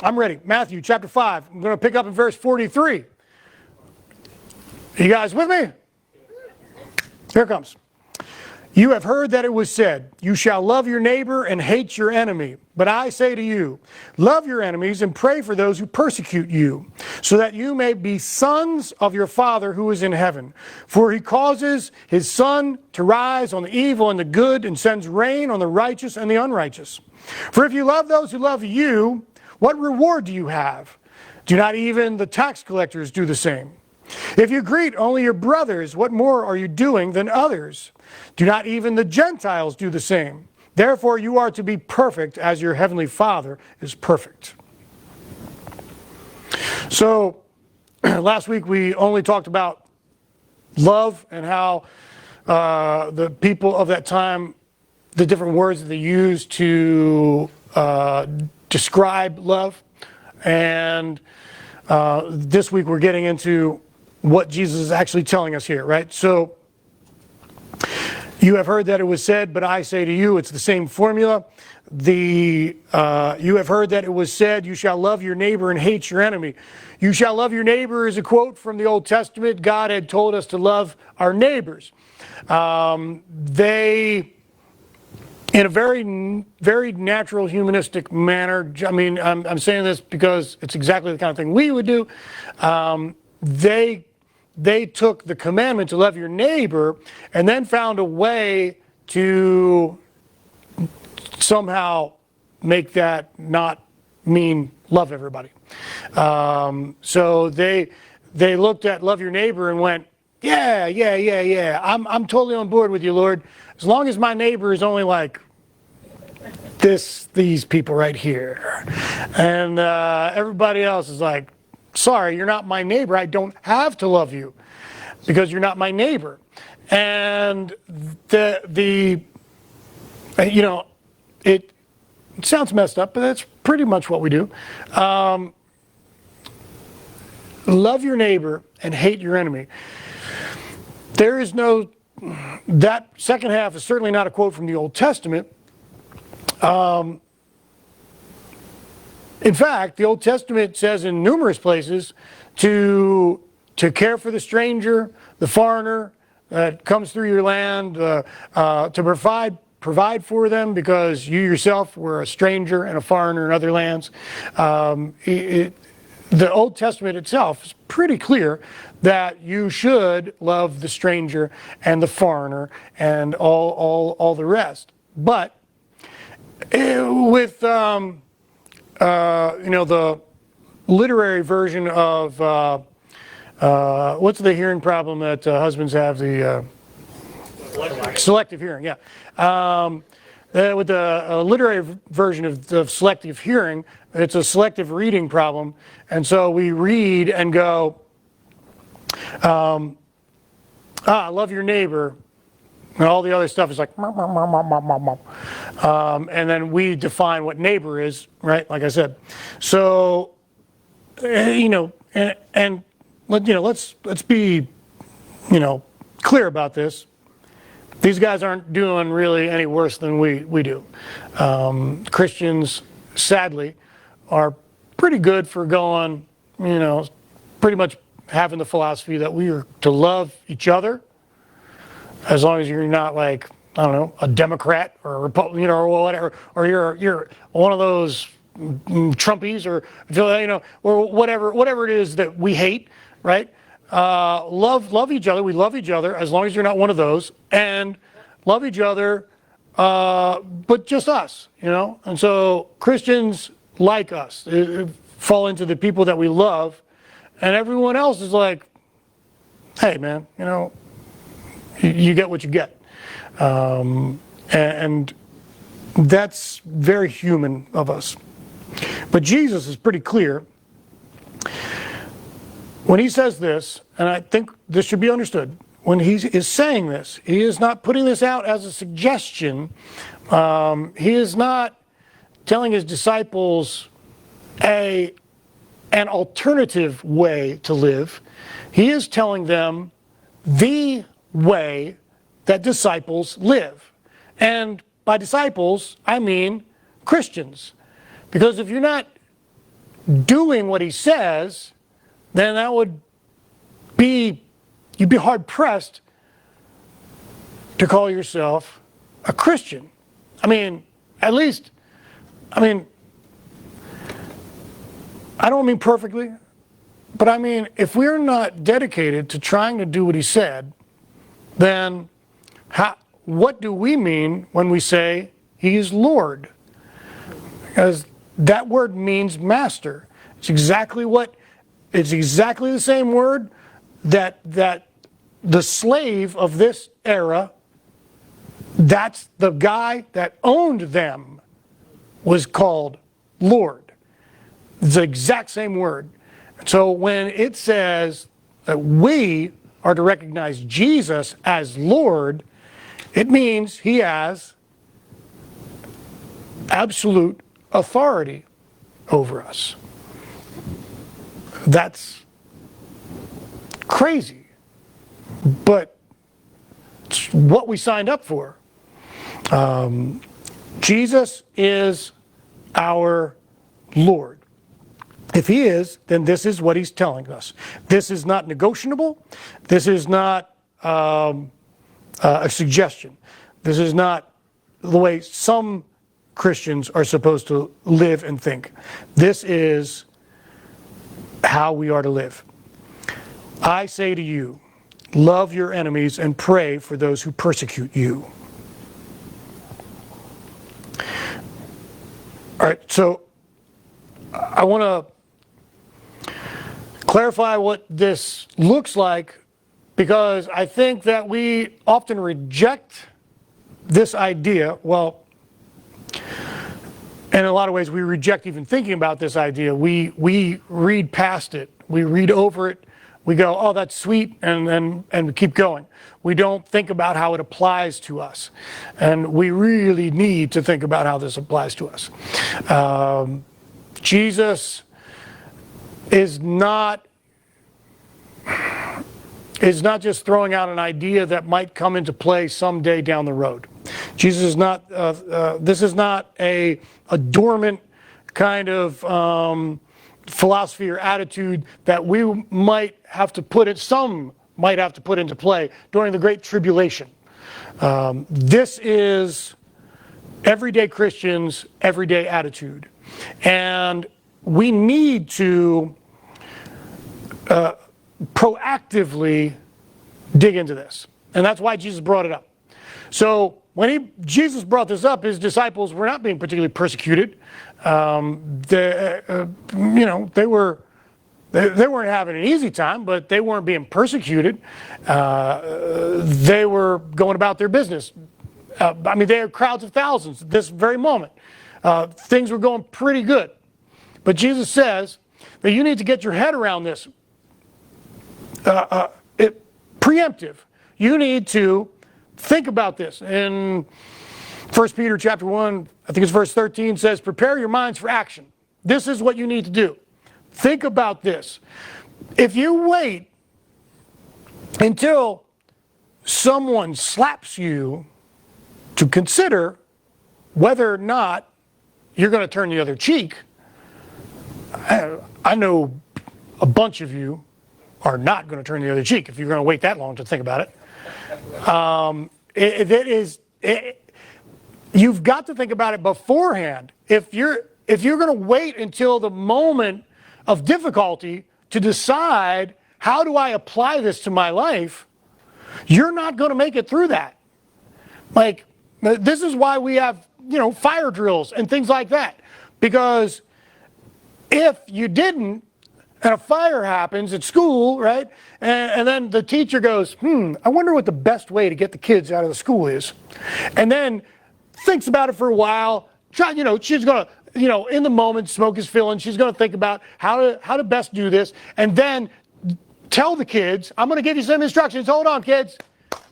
I'm ready. Matthew chapter 5. I'm going to pick up in verse 43. Are you guys with me? Here it comes. You have heard that it was said, you shall love your neighbor and hate your enemy. But I say to you, love your enemies and pray for those who persecute you, so that you may be sons of your Father who is in heaven. For he causes his sun to rise on the evil and the good, and sends rain on the righteous and the unrighteous. For if you love those who love you, what reward do you have? Do not even the tax collectors do the same? If you greet only your brothers, what more are you doing than others? Do not even the Gentiles do the same? Therefore you are to be perfect as your heavenly Father is perfect. So last week we only talked about love and how the people of that time, the different words that they used to describe love. And this week we're getting into what Jesus is actually telling us here, right? So, you have heard that it was said, but I say to you, it's the same formula. You have heard that it was said, you shall love your neighbor and hate your enemy. You shall love your neighbor is a quote from the Old Testament. God had told us to love our neighbors. They, in a very, very natural, humanistic manner, I mean, I'm saying this because it's exactly the kind of thing we would do. They took the commandment to love your neighbor and then found a way to somehow make that not mean love everybody. So they looked at love your neighbor and went, yeah. I'm totally on board with you, Lord. As long as my neighbor is only like these people right here. And everybody else is like, sorry, you're not my neighbor. I don't have to love you because you're not my neighbor. And it sounds messed up, but that's pretty much what we do. Love your neighbor and hate your enemy. That second half is certainly not a quote from the Old Testament. In fact, the Old Testament says in numerous places to care for the stranger, the foreigner that comes through your land, to provide for them because you yourself were a stranger and a foreigner in other lands. The Old Testament itself is pretty clear that you should love the stranger and the foreigner and all the rest. But with the literary version of what's the hearing problem that husbands have? The selective hearing, yeah. With the literary version of selective hearing, it's a selective reading problem, and so we read and go, love your neighbor. And all the other stuff is like, and then we define what neighbor is, right? Like I said. So, let's be, clear about this. These guys aren't doing really any worse than we do. Christians, sadly, are pretty good for going, pretty much having the philosophy that we are to love each other. As long as you're not like, I don't know, a Democrat or a Republican, or whatever, or you're one of those Trumpies or whatever it is that we hate, right? Love each other. We love each other as long as you're not one of those, and love each other, but just us, And so Christians like us fall into the people that we love, and everyone else is like, hey, man, you get what you get. And that's very human of us. But Jesus is pretty clear when he says this, and I think this should be understood. When he is saying this, he is not putting this out as a suggestion. He is not telling his disciples an alternative way to live. He is telling them the way that disciples live. And by disciples, I mean Christians. Because if you're not doing what he says, then that would be, you'd be hard pressed to call yourself a Christian. I mean, at least, I don't mean perfectly, but I mean, if we're not dedicated to trying to do what he said, then what do we mean when we say he is Lord? Because that word means master. It's exactly the same word that the slave of this era, that's the guy that owned them, was called Lord. It's the exact same word. So when it says that we are to recognize Jesus as Lord, it means he has absolute authority over us. That's crazy, but it's what we signed up for. Jesus is our Lord. If he is, then this is what he's telling us. This is not negotiable. This is not a suggestion. This is not the way some Christians are supposed to live and think. This is how we are to live. I say to you, love your enemies and pray for those who persecute you. All right, so I want to clarify what this looks like, because I think that we often reject this idea. Well, in a lot of ways, we reject even thinking about this idea. We read past it. We read over it. We go, oh, that's sweet, and we keep going. We don't think about how it applies to us. And we really need to think about how this applies to us. Jesus is not just throwing out an idea that might come into play someday down the road. Jesus is not, this is not a dormant kind of philosophy or attitude that we might have to put into play during the Great Tribulation. This is everyday Christians' everyday attitude. And we need to proactively dig into this. And that's why Jesus brought it up. So when Jesus brought this up, his disciples were not being particularly persecuted. They weren't having an easy time, but they weren't being persecuted. They were going about their business. They had crowds of thousands at this very moment. Things were going pretty good. But Jesus says that you need to get your head around this. Preemptive. You need to think about this. In 1 Peter chapter 1, I think it's verse 13, says, prepare your minds for action. This is what you need to do. Think about this. If you wait until someone slaps you to consider whether or not you're going to turn the other cheek, I know a bunch of you are not going to turn the other cheek if you're going to wait that long to think about it. You've got to think about it beforehand. If you're going to wait until the moment of difficulty to decide, how do I apply this to my life, you're not going to make it through that. Like, this is why we have, fire drills and things like that. Because if you didn't, and a fire happens at school, right? And then the teacher goes, I wonder what the best way to get the kids out of the school is. And then thinks about it for a while. She's going to, in the moment, smoke is filling. She's going to think about how to best do this. And then tell the kids, I'm going to give you some instructions. Hold on, kids.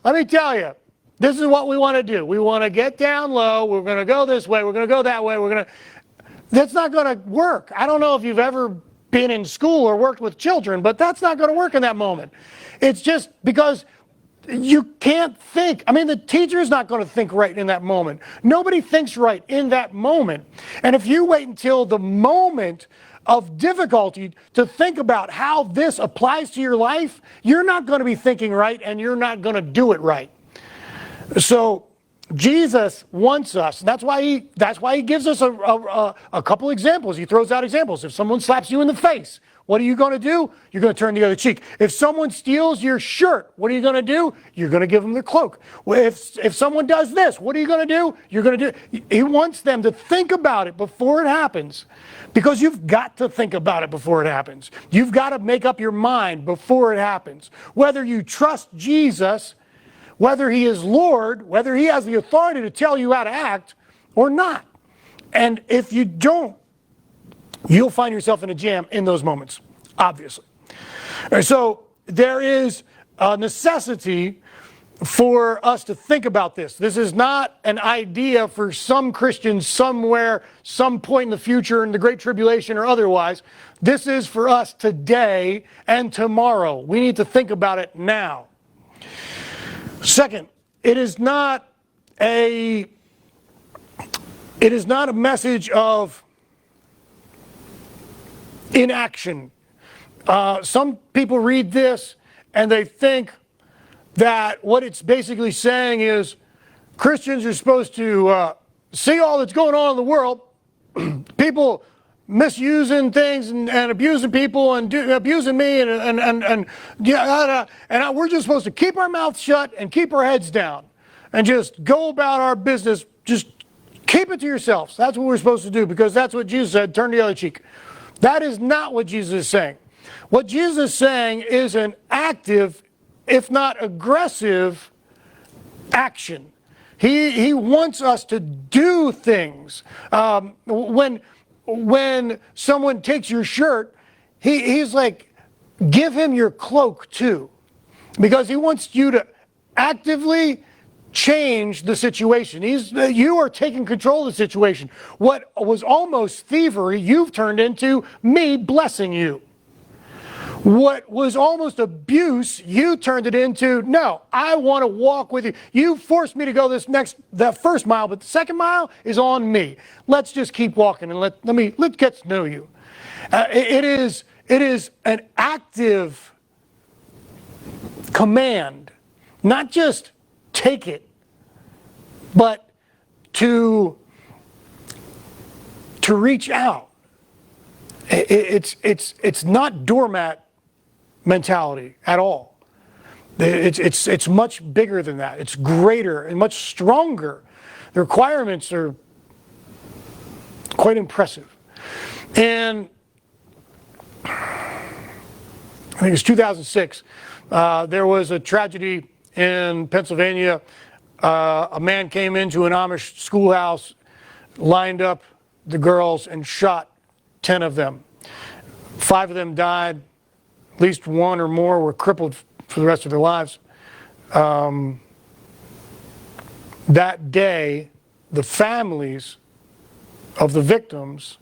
Let me tell you. This is what we want to do. We want to get down low. We're going to go this way. We're going to go that way. That's not going to work. I don't know if you've ever been in school or worked with children, but that's not going to work in that moment. It's just because you can't think. I mean, the teacher's not going to think right in that moment. Nobody thinks right in that moment. And if you wait until the moment of difficulty to think about how this applies to your life, you're not going to be thinking right and you're not going to do it right. So Jesus wants us, and that's why he gives us a couple examples. He throws out examples. If someone slaps you in the face, what are you going to do? You're going to turn the other cheek. If someone steals your shirt, what are you going to do? You're going to give them the cloak. If someone does this, what are you going to do? You're going to do. He wants them to think about it before it happens, because you've got to think about it before it happens. You've got to make up your mind before it happens. Whether you trust Jesus, whether he is Lord, whether he has the authority to tell you how to act or not. And if you don't, you'll find yourself in a jam in those moments, obviously. And so there is a necessity for us to think about this. This is not an idea for some Christians somewhere, some point in the future in the Great Tribulation or otherwise. This is for us today and tomorrow. We need to think about it now. Second, it is not a message of inaction. Some people read this and they think that what it's basically saying is Christians are supposed to see all that's going on in the world, people misusing things and abusing people and abusing me and we're just supposed to keep our mouths shut and keep our heads down and just go about our business. Just keep it to yourselves. That's what we're supposed to do, because that's what Jesus said, turn the other cheek. That is not what Jesus is saying. What Jesus is saying is an active, if not aggressive, action. He wants us to do things. When someone takes your shirt, he's like, give him your cloak too. Because he wants you to actively change the situation. You are taking control of the situation. What was almost thievery, you've turned into me blessing you. What was almost abuse, you turned it into, no, I want to walk with you. You forced me to go that first mile, but the second mile is on me. Let's just keep walking and let's get to know you. It is an active command, not just take it, but to reach out. It's not doormat mentality at all. It's much bigger than that. It's greater and much stronger. The requirements are quite impressive. And I think it's 2006. There was a tragedy in Pennsylvania. A man came into an Amish schoolhouse, lined up the girls, and shot 10 of them. 5 of them died. At least 1 or more were crippled for the rest of their lives. That day, the families of the victims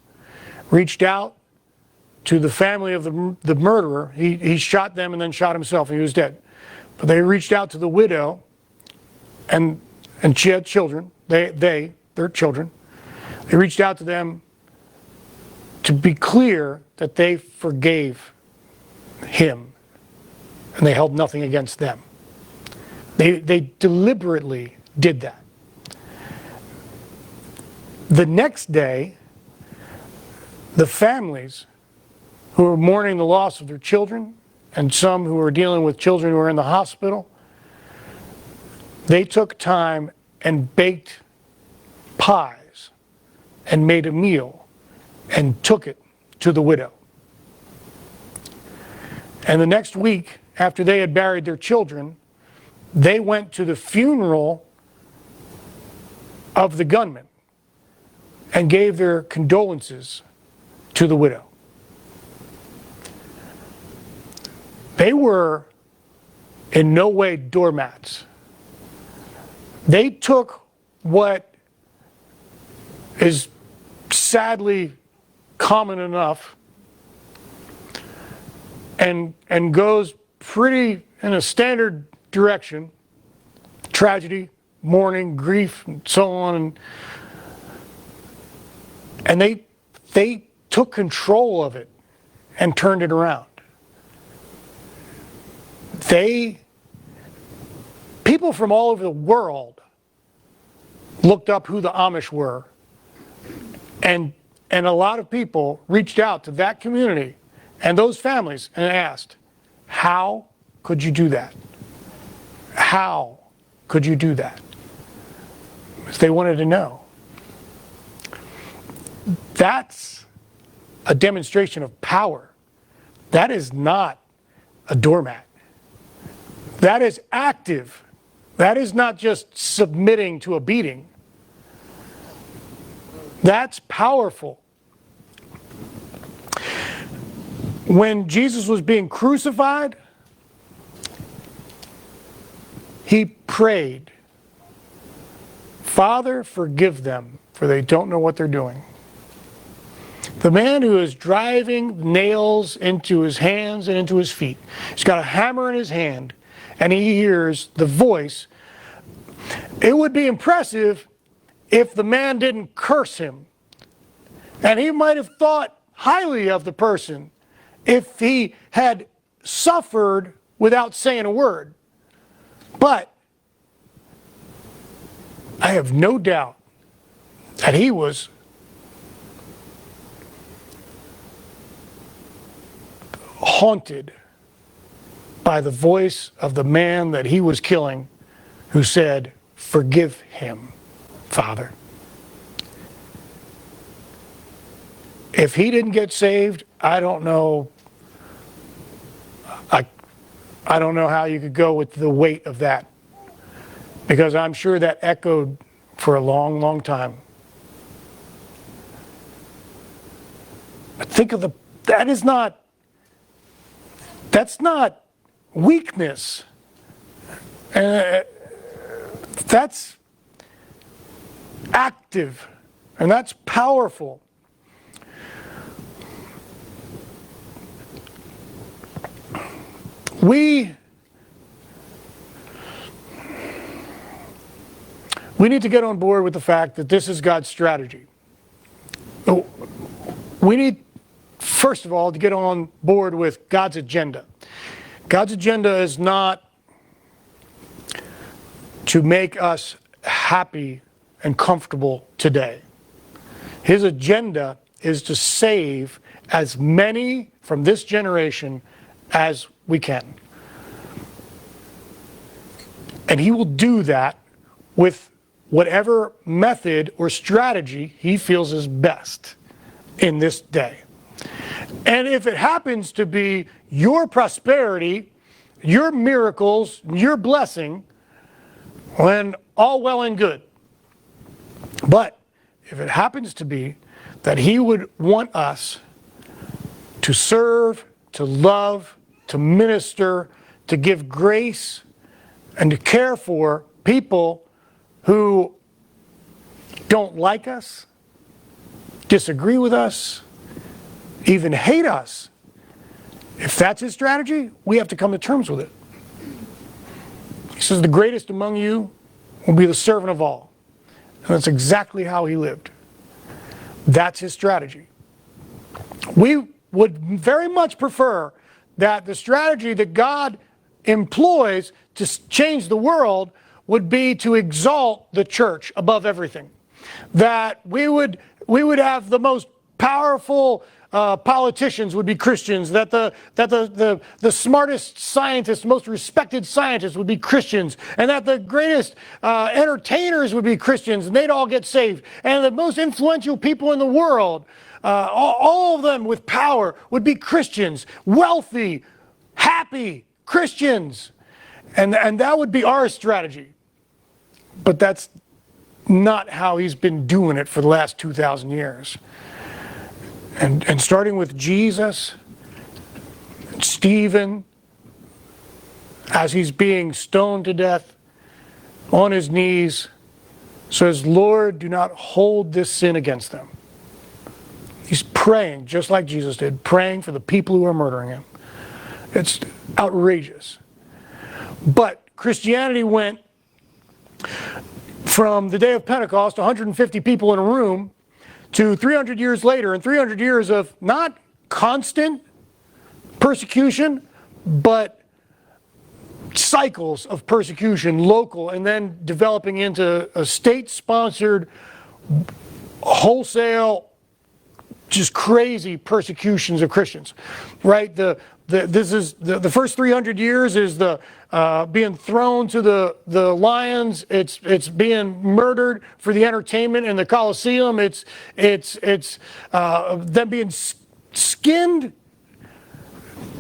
reached out to the family of the murderer. He shot them and then shot himself, and he was dead. But they reached out to the widow, and she had children. Their children. They reached out to them to be clear that they forgave him, and they held nothing against them. They deliberately did that. The next day, the families who were mourning the loss of their children, and some who were dealing with children who were in the hospital, they took time and baked pies and made a meal and took it to the widow. And the next week, after they had buried their children, they went to the funeral of the gunman and gave their condolences to the widow. They were in no way doormats. They took what is sadly common enough and goes pretty in a standard direction, tragedy, mourning, grief, and so on. And they took control of it and turned it around. People from all over the world looked up who the Amish were, and a lot of people reached out to that community and those families and asked, how could you do that? How could you do that? Because they wanted to know. That's a demonstration of power. That is not a doormat. That is active. That is not just submitting to a beating. That's powerful. When Jesus was being crucified, he prayed, "Father, forgive them, for they don't know what they're doing." The man who is driving nails into his hands and into his feet, he's got a hammer in his hand, and he hears the voice. It would be impressive if the man didn't curse him. And he might have thought highly of the person if he had suffered without saying a word. But I have no doubt that he was haunted by the voice of the man that he was killing, who said, "Forgive him, Father." If he didn't get saved, I don't know. I don't know how you could go with the weight of that, because I'm sure that echoed for a long, long time. But think of that's not weakness. That's active, and that's powerful. We need to get on board with the fact that this is God's strategy. We need, first of all, to get on board with God's agenda. God's agenda is not to make us happy and comfortable today. His agenda is to save as many from this generation as we can. And he will do that with whatever method or strategy he feels is best in this day. And if it happens to be your prosperity, your miracles, your blessing, then all well and good. But if it happens to be that he would want us to serve, to love, to minister, to give grace, and to care for people who don't like us, disagree with us, even hate us, if that's his strategy, we have to come to terms with it. He says, "The greatest among you will be the servant of all." And that's exactly how he lived. That's his strategy. We would very much prefer that the strategy that God employs to change the world would be to exalt the church above everything. That we would have the most powerful politicians would be Christians, that the smartest scientists, most respected scientists would be Christians, and that the greatest entertainers would be Christians, and they'd all get saved. And the most influential people in the world, all of them with power, would be Christians, wealthy, happy Christians. And that would be our strategy. But that's not how he's been doing it for the last 2,000 years. And starting with Jesus, Stephen, as he's being stoned to death, on his knees, says, "Lord, do not hold this sin against them." He's praying, just like Jesus did, praying for the people who are murdering him. It's outrageous. But Christianity went From the day of Pentecost, 150 people in a room, to 300 years later, and 300 years of not constant persecution, but cycles of persecution, local, and then developing into a state-sponsored, wholesale, just crazy persecutions of Christians, right? This is the first 300 years is the being thrown to the lions. It's being murdered for the entertainment in the Colosseum. It's them being skinned,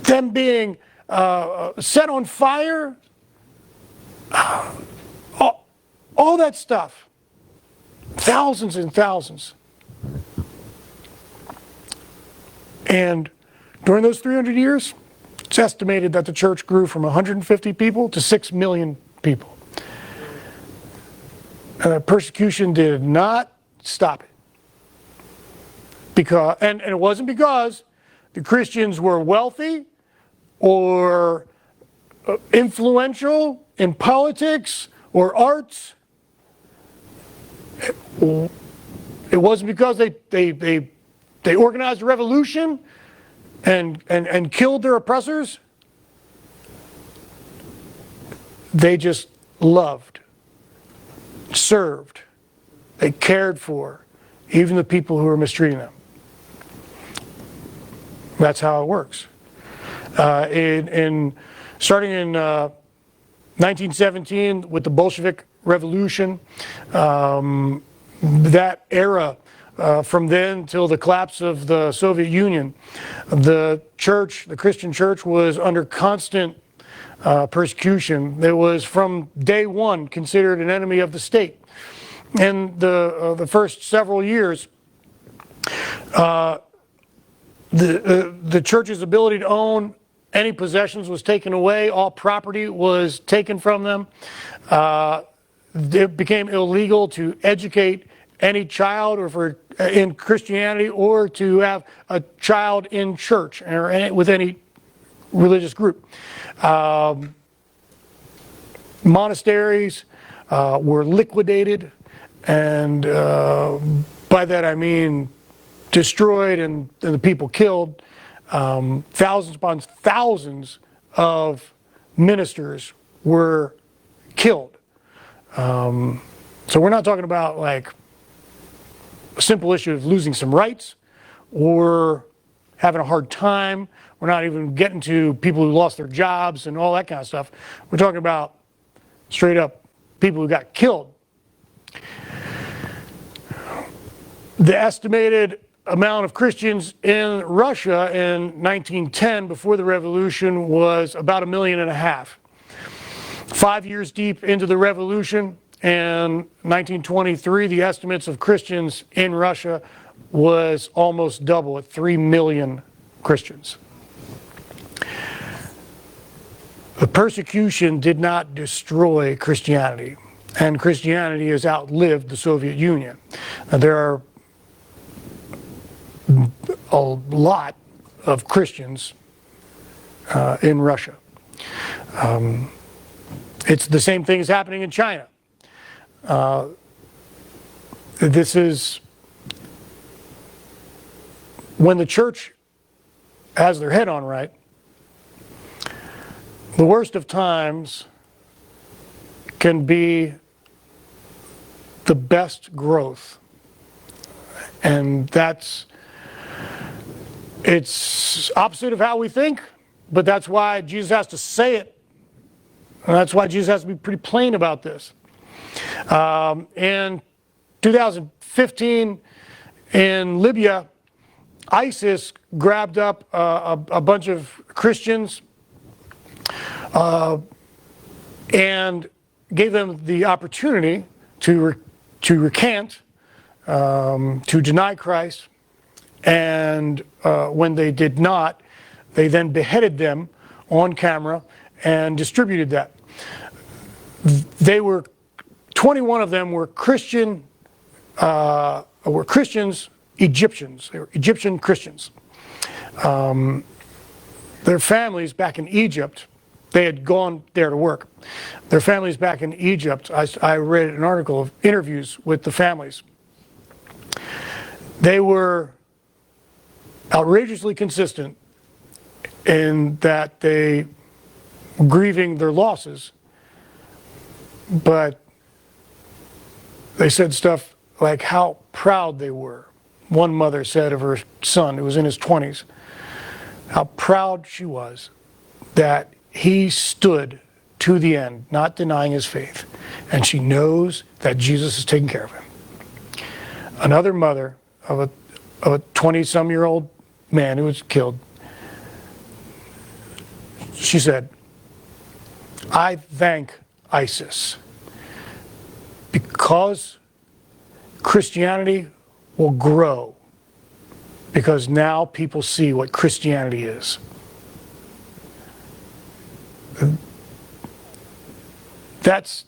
them being set on fire, all that stuff. Thousands and thousands. And during those 300 years, it's estimated that the church grew from 150 people to 6 million people. And the persecution did not stop it. And it wasn't because the Christians were wealthy or influential in politics or arts. It wasn't because they organized a revolution and killed their oppressors. They just loved, served, they cared for even the people who were mistreating them. That's how it works. Starting in 1917 with the Bolshevik Revolution, that era, from then till the collapse of the Soviet Union, the Christian church was under constant persecution. It was from day one considered an enemy of the state. In the first several years, the church's ability to own any possessions was taken away. All property was taken from them. It became illegal to educate any child in Christianity or to have a child in church or with any religious group. Monasteries were liquidated, and by that I mean destroyed and the people killed. Thousands upon thousands of ministers were killed. So we're not talking about like a simple issue of losing some rights or having a hard time. We're not even getting to people who lost their jobs and all that kind of stuff. We're talking about straight up people who got killed. The estimated amount of Christians in Russia in 1910, before the revolution, was about 1.5 million. 5 years deep into the revolution, in 1923, the estimates of Christians in Russia was almost double, at 3 million Christians. The persecution did not destroy Christianity, and Christianity has outlived the Soviet Union. Now, there are a lot of Christians in Russia. It's the same thing is happening in China. This is when the church has their head on right. The worst of times can be the best growth, and it's opposite of how we think, but that's why Jesus has to say it. And that's why Jesus has to be pretty plain about this. In 2015 in Libya, ISIS grabbed up a bunch of Christians and gave them the opportunity to recant, to deny Christ. And when they did not, they then beheaded them on camera and distributed that. 21 of them were Christians, Egyptians. They were Egyptian Christians. Their families back in Egypt, they had gone there to work. Their family's back in Egypt. I read an article of interviews with the families. They were outrageously consistent in that they were grieving their losses, but they said stuff like how proud they were. One mother said of her son, who was in his 20s, how proud she was that he stood to the end, not denying his faith, and she knows that Jesus is taking care of him. Another mother of a 20-some-year-old man who was killed, she said, I thank ISIS because Christianity will grow, because now people see what Christianity is. That's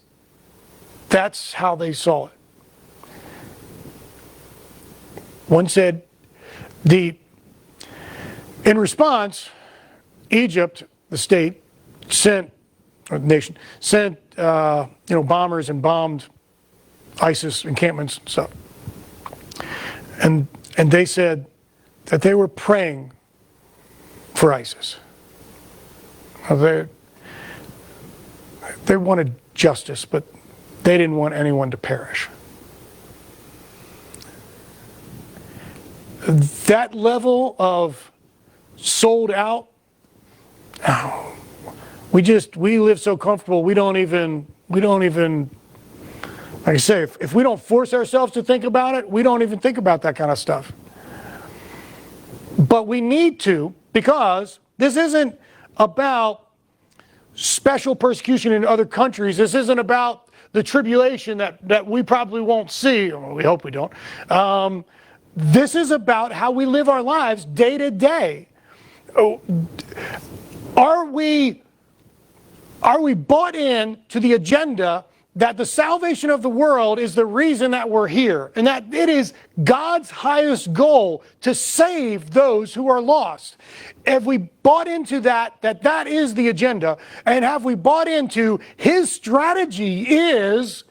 how they saw it. One said, in response, Egypt, the state, sent bombers and bombed ISIS encampments and stuff. And they said that they were praying for ISIS. They wanted justice, but they didn't want anyone to perish. That level of sold out, we live so comfortable, we don't even, like I say, if we don't force ourselves to think about it, we don't even think about that kind of stuff. But we need to, because this isn't about special persecution in other countries. This isn't about the tribulation that we probably won't see, or we hope we don't. This is about how we live our lives day to day. Are we bought in to the agenda that the salvation of the world is the reason that we're here, and that it is God's highest goal to save those who are lost? Have we bought into that is the agenda? And have we bought into his strategy is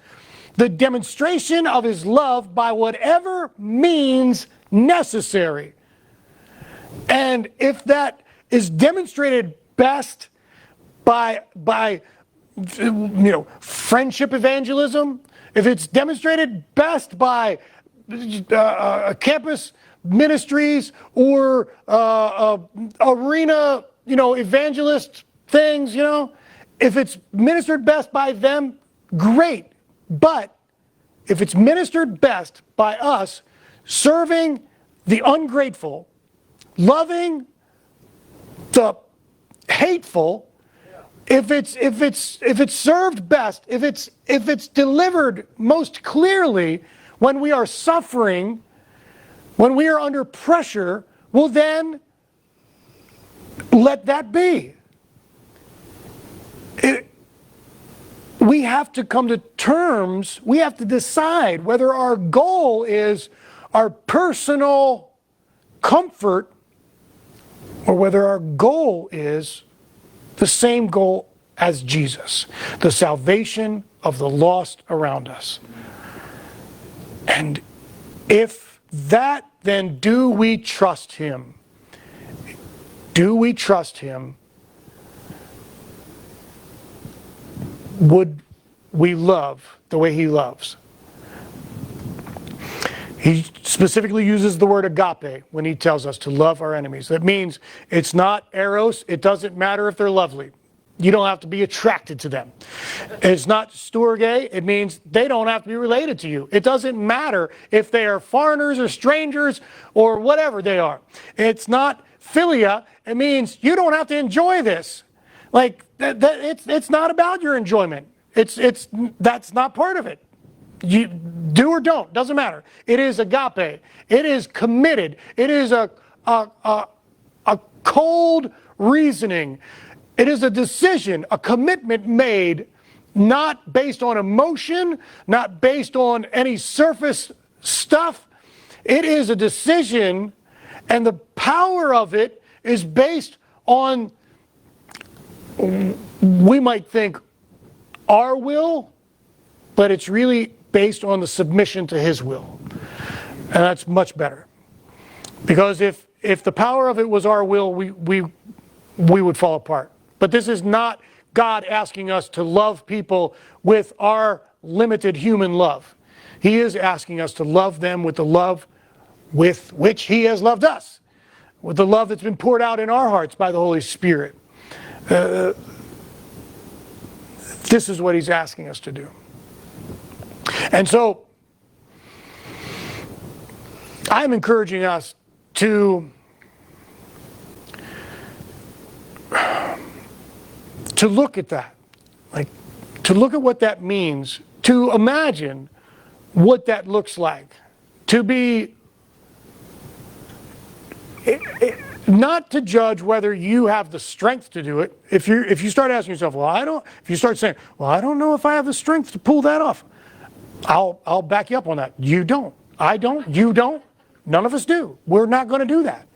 the demonstration of his love by whatever means necessary? And if that is demonstrated best by friendship evangelism, if it's demonstrated best by campus ministries or arena, evangelist things, if it's ministered best by them, great. But if it's ministered best by us serving the ungrateful, loving the hateful, if it's served best, if it's delivered most clearly when we are suffering, when we are under pressure, well then, let that be. We have to come to terms, we have to decide whether our goal is our personal comfort or whether our goal is the same goal as Jesus, the salvation of the lost around us. And if that, then do we trust him? Do we trust him? Would we love the way he loves? He specifically uses the word agape when he tells us to love our enemies. That means it's not eros. It doesn't matter if they're lovely. You don't have to be attracted to them. It's not storge. It means they don't have to be related to you. It doesn't matter if they are foreigners or strangers or whatever they are. It's not philia. It means you don't have to enjoy this. Like it's not about your enjoyment. That's not part of it. You do or don't, doesn't matter. It is agape. It is committed. It is a cold reasoning. It is a decision, a commitment made, not based on emotion, not based on any surface stuff. It is a decision, and the power of it is based on we might think our will, but it's really based on the submission to his will. And that's much better. Because if the power of it was our will, we would fall apart. But this is not God asking us to love people with our limited human love. He is asking us to love them with the love with which he has loved us, with the love that's been poured out in our hearts by the Holy Spirit. This is what he's asking us to do. And so, I'm encouraging us to look at that, like to look at what that means, to imagine what that looks like, to be not to judge whether you have the strength to do it. If you start asking yourself, if you start saying, well, I don't know if I have the strength to pull that off, I'll back you up on that. You don't. I don't. You don't. None of us do. We're not going to do that.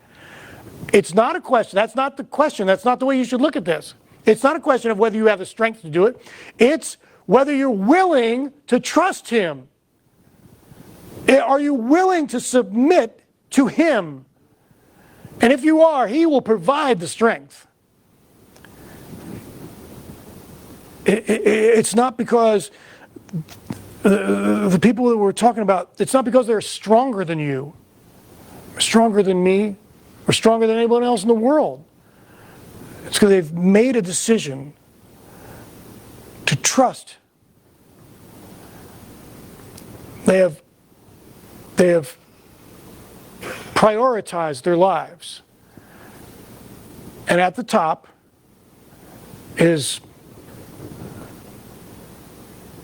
It's not a question. That's not the question. That's not the way you should look at this. It's not a question of whether you have the strength to do it. It's whether you're willing to trust him. Are you willing to submit to him? And if you are, he will provide the strength. It's not because the people that we're talking about, it's not because they're stronger than you, or stronger than me, or stronger than anyone else in the world. It's because they've made a decision to trust. They have prioritized their lives. And at the top is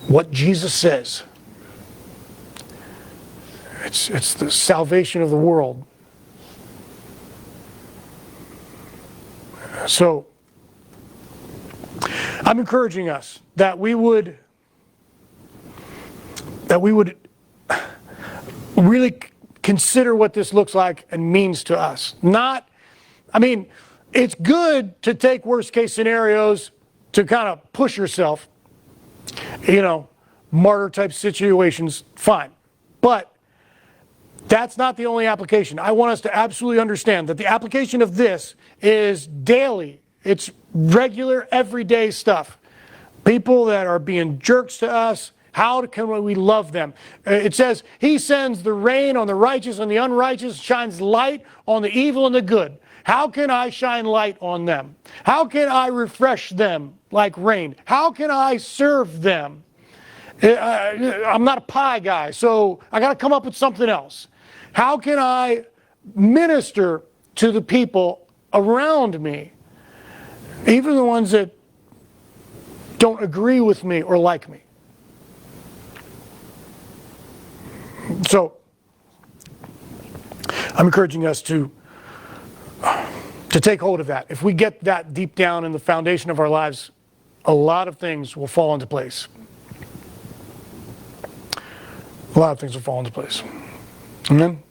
what Jesus says. It's the salvation of the world. So, I'm encouraging us that we would really consider what this looks like and means to us. It's good to take worst case scenarios to kind of push yourself, martyr type situations, fine. But that's not the only application. I want us to absolutely understand that the application of this is daily. It's regular, everyday stuff. People that are being jerks to us, how can we love them? It says, he sends the rain on the righteous and the unrighteous, shines light on the evil and the good. How can I shine light on them? How can I refresh them like rain? How can I serve them? I'm not a pie guy, so I got to come up with something else. How can I minister to the people around me, even the ones that don't agree with me or like me? So, I'm encouraging us to take hold of that. If we get that deep down in the foundation of our lives, a lot of things will fall into place. A lot of things will fall into place. Amen?